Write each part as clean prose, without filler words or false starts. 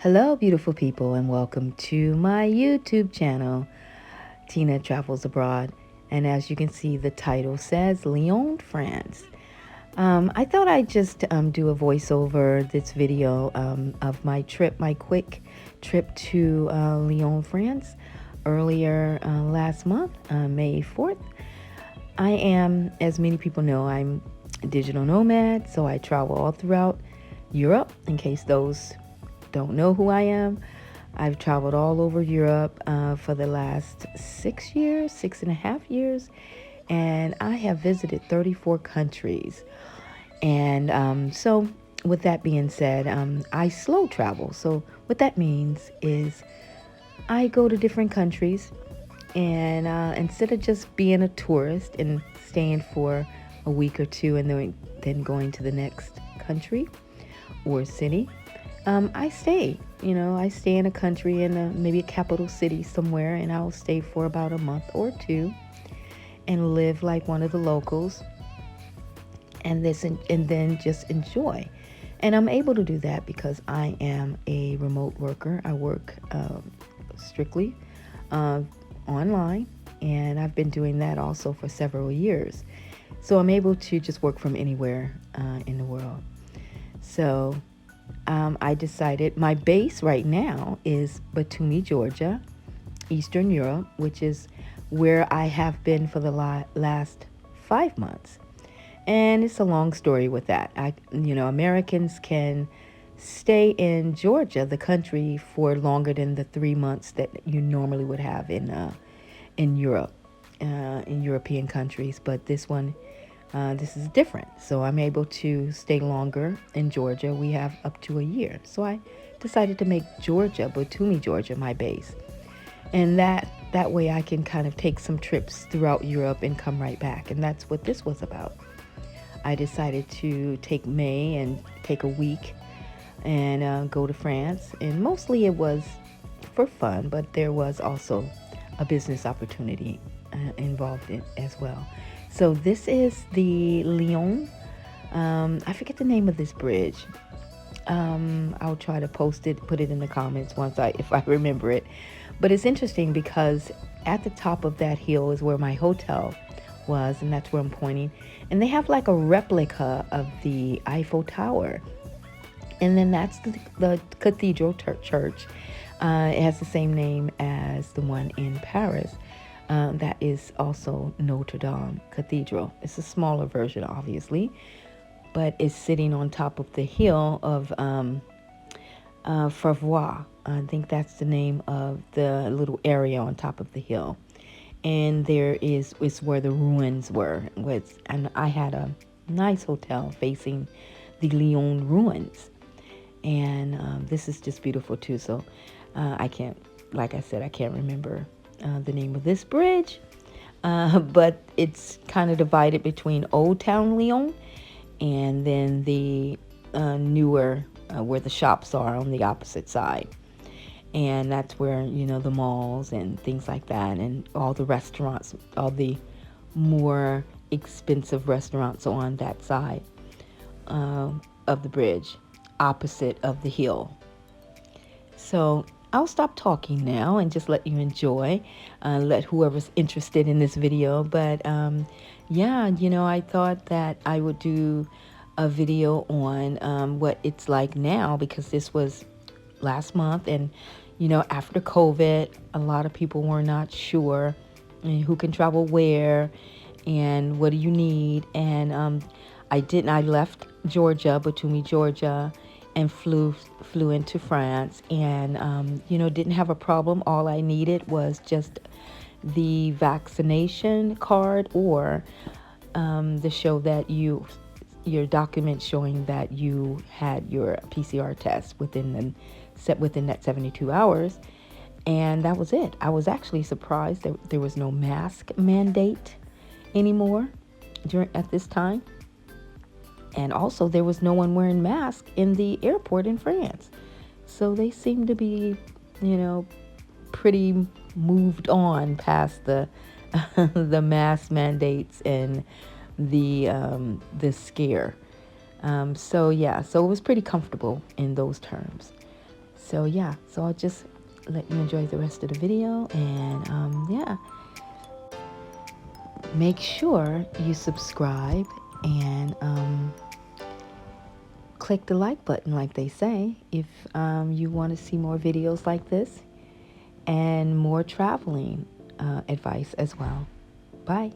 Hello, beautiful people, and welcome to my YouTube channel, Tina Travels Abroad. And as you can see, the title says Lyon France. I thought I'd just do a voiceover this video of my trip, my quick trip to Lyon, France, earlier last month, May 4th. I am, as many people know, I'm a digital nomad, so I travel all throughout Europe. In case those don't know who I am, I've traveled all over Europe for the last 6 years, 6.5 years, and I have visited 34 countries. And with that being said, I slow travel. So, what that means is I go to different countries, and instead of just being a tourist and staying for a week or two and then going to the next country or city, I stay. I stay in a country in maybe a capital city somewhere, and I'll stay for about a month or two and live like one of the locals, and then just enjoy. And I'm able to do that because I am a remote worker. I work strictly online, and I've been doing that also for several years. So I'm able to just work from anywhere in the world. So I decided my base right now is Batumi, Georgia, Eastern Europe, which is where I have been for the last 5 months. And it's a long story with that. Americans can stay in Georgia, the country, for longer than the 3 months that you normally would have in Europe, in European countries. But this is different. So I'm able to stay longer in Georgia. We have up to a year. So I decided to make Georgia, Batumi, Georgia, my base. And that way I can kind of take some trips throughout Europe and come right back. And that's what this was about. I decided to take May and take a week and go to France. And mostly it was for fun, but there was also a business opportunity involved in as well. So this is the Lyon. I forget the name of this bridge. I'll try to post it, put it in the comments if I remember it. But it's interesting because at the top of that hill is where my hotel was, and that's where I'm pointing. And they have like a replica of the Eiffel Tower. And then that's the Cathedral Church. It has the same name as the one in Paris. That is also Notre Dame Cathedral. It's a smaller version, obviously, but it's sitting on top of the hill of Favre. I think that's the name of the little area on top of the hill. And there is where the ruins were. And I had a nice hotel facing the Lyon ruins. And this is just beautiful too. So I can't, like I said, I can't remember the name of this bridge. But it's kind of divided between Old Town Lyon and then the newer, where the shops are on the opposite side. And that's where, the malls and things like that, and all the restaurants, all the more expensive restaurants are on that side of the bridge, opposite of the hill. So I'll stop talking now and just let you enjoy, let whoever's interested in this video. But I thought that I would do a video on what it's like now, because this was last month, and after COVID, a lot of people were not sure who can travel where and what do you need. And I left Georgia, Batumi, Georgia, and flew into France, and didn't have a problem. All I needed was just the vaccination card, or the show that your document showing that you had your PCR test within that 72 hours. And that was it. I was actually surprised that there was no mask mandate anymore at this time. And also there was no one wearing masks in the airport in France. So they seem to be, pretty moved on past the the mask mandates and the scare. So it was pretty comfortable in those terms. So yeah, so I'll just let you enjoy the rest of the video, and yeah, make sure you subscribe and click the like button, like they say, if you want to see more videos like this and more traveling advice as well. Bye.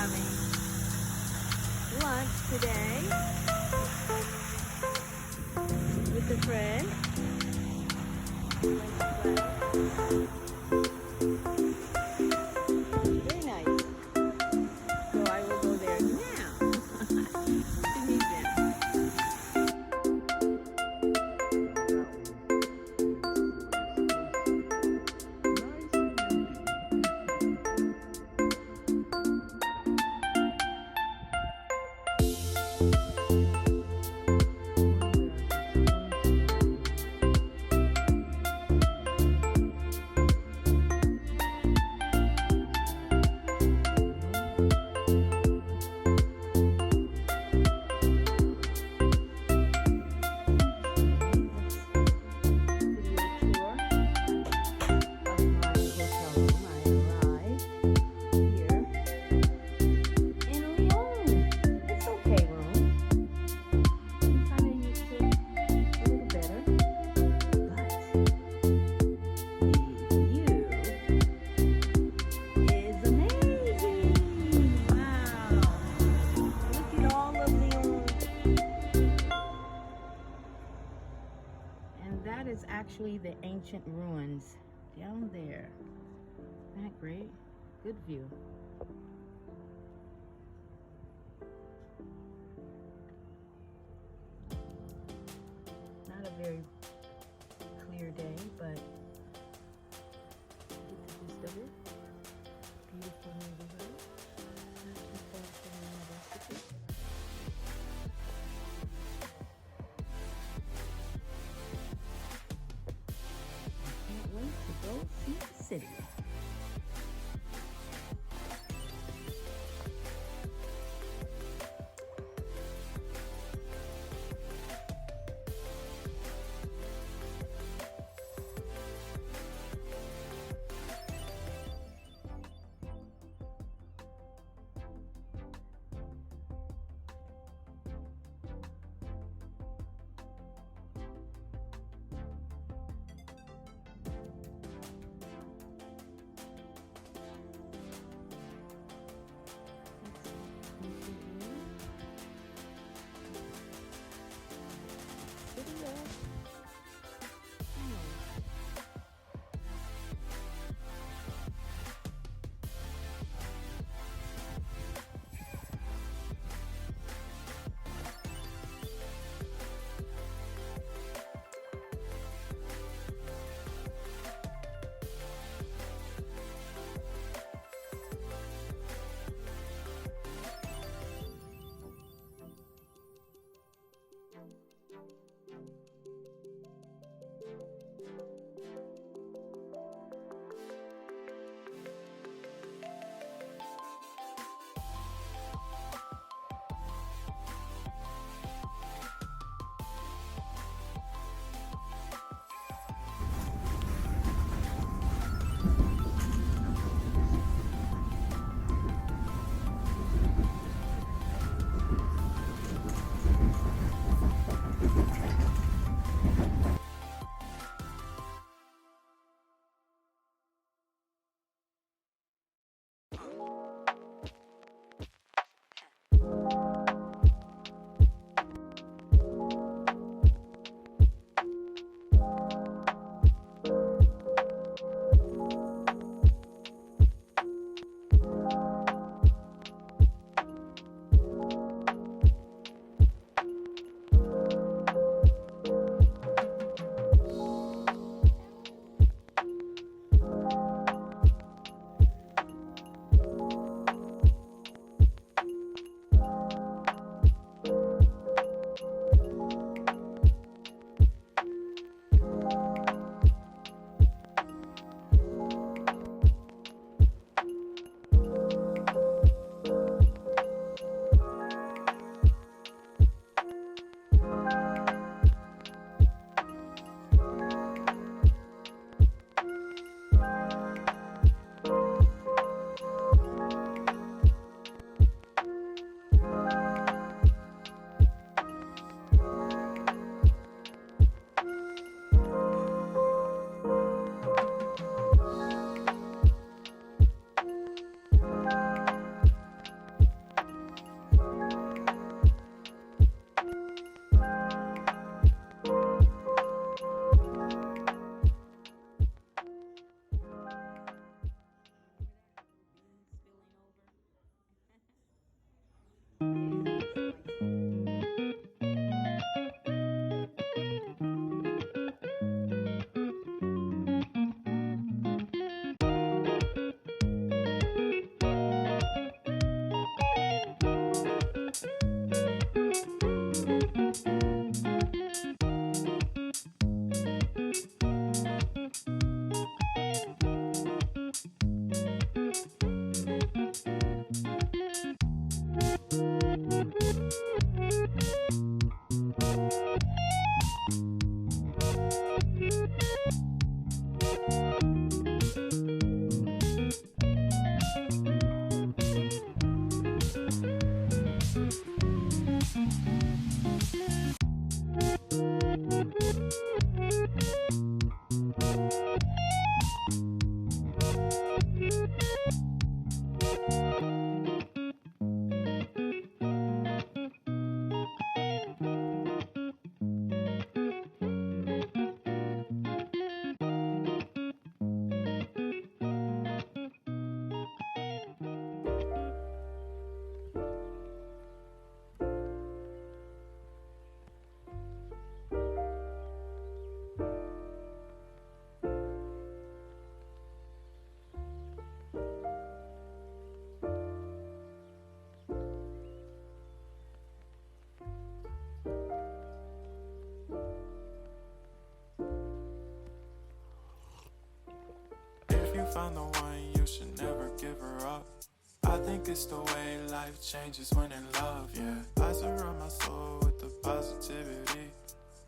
having lunch today with a friend. Very nice. So I will go there now to meet them. That is actually the ancient ruins down there. Isn't that great? Good view. Not a very clear day, but get the gist of it. Beautiful neighborhood. Not too far from the university. To go see the city. found the one, you should never give her up. I think it's the way life changes when in love, yeah. I surround my soul with the positivity.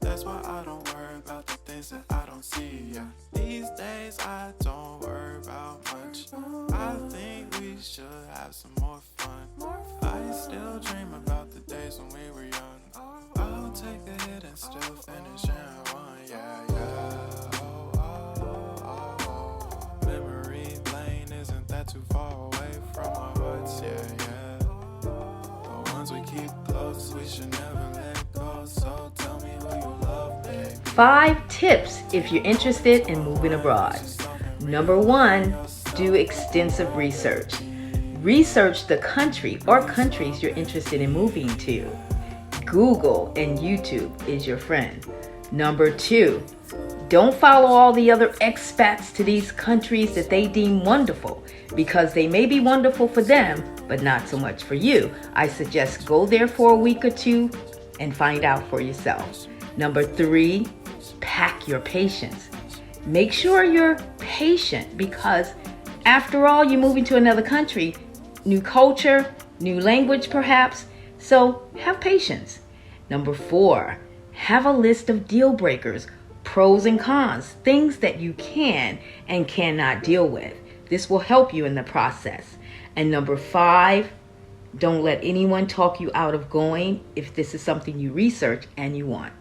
That's why I don't worry about the things that I don't see, yeah. These days I don't worry about much. I think we should have some more fun. I still dream about the days when we were young. I'll take a hit and still finish in one, yeah, yeah. Oh, oh, oh, oh. Memory lane, isn't that too far away from our hearts, yeah, yeah. The ones we keep close, we should never let go. So tell me who you love, baby. 5 tips if you're interested in moving abroad. Number 1, do extensive research. Research the country or countries you're interested in moving to. Google and YouTube is your friend. Number 2, don't follow all the other expats to these countries that they deem wonderful, because they may be wonderful for them, but not so much for you. I suggest go there for a week or 2 and find out for yourself. Number 3, pack your patience. Make sure you're patient, because after all, you're moving to another country, new culture, new language perhaps, so have patience. Number 4, have a list of deal breakers, pros and cons, things that you can and cannot deal with. This will help you in the process. And number 5, don't let anyone talk you out of going if this is something you research and you want.